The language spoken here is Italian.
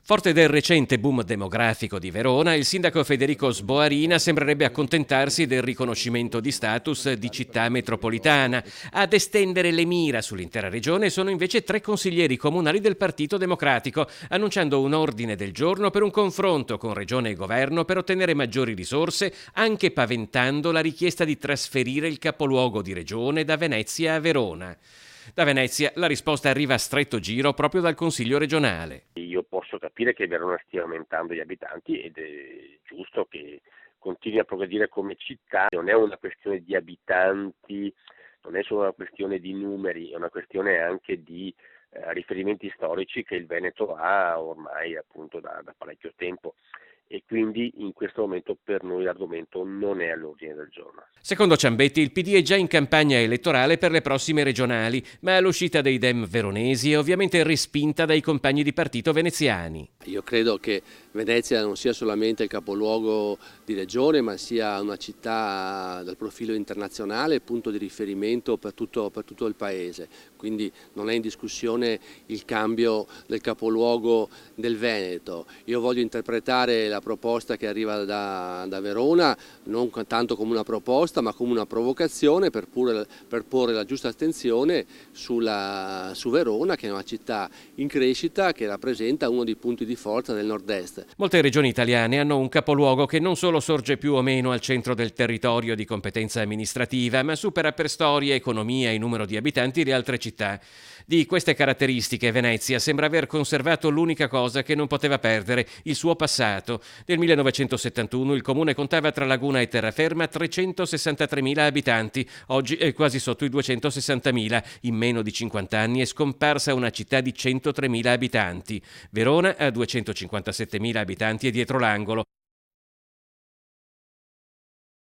Forte del recente boom demografico di Verona, il sindaco Federico Sboarina sembrerebbe accontentarsi del riconoscimento di status di città metropolitana. Ad estendere le mira sull'intera regione sono invece 3 consiglieri comunali del Partito Democratico, annunciando un ordine del giorno per un confronto con regione e governo per ottenere maggiori risorse, anche paventando la richiesta di trasferire il capoluogo di regione da Venezia a Verona. Da Venezia la risposta arriva a stretto giro proprio dal Consiglio regionale. Io posso capire che Verona stia aumentando gli abitanti ed è giusto che continui a progredire come città, non è una questione di abitanti, non è solo una questione di numeri, è una questione anche di riferimenti storici che il Veneto ha ormai appunto da parecchio tempo. E quindi in questo momento per noi l'argomento non è all'ordine del giorno. Secondo Ciambetti il PD è già in campagna elettorale per le prossime regionali, ma l'uscita dei Dem veronesi è ovviamente respinta dai compagni di partito veneziani. Io credo che Venezia non sia solamente il capoluogo di regione, ma sia una città dal profilo internazionale, punto di riferimento per tutto il paese. Quindi non è in discussione il cambio del capoluogo del Veneto. Io voglio interpretare la proposta che arriva da Verona non tanto come una proposta, ma come una provocazione per porre la giusta attenzione su Verona, che è una città in crescita che rappresenta uno dei punti di forza del nord-est. Molte regioni italiane hanno un capoluogo che non solo sorge più o meno al centro del territorio di competenza amministrativa, ma supera per storia, economia e numero di abitanti le altre città. Di queste caratteristiche Venezia sembra aver conservato l'unica cosa che non poteva perdere, il suo passato. Nel 1971 il comune contava tra Laguna e Terraferma 363.000 abitanti, oggi è quasi sotto i 260.000. In meno di 50 anni è scomparsa una città di 103.000 abitanti. Verona ha 257.000 abitanti e dietro l'angolo.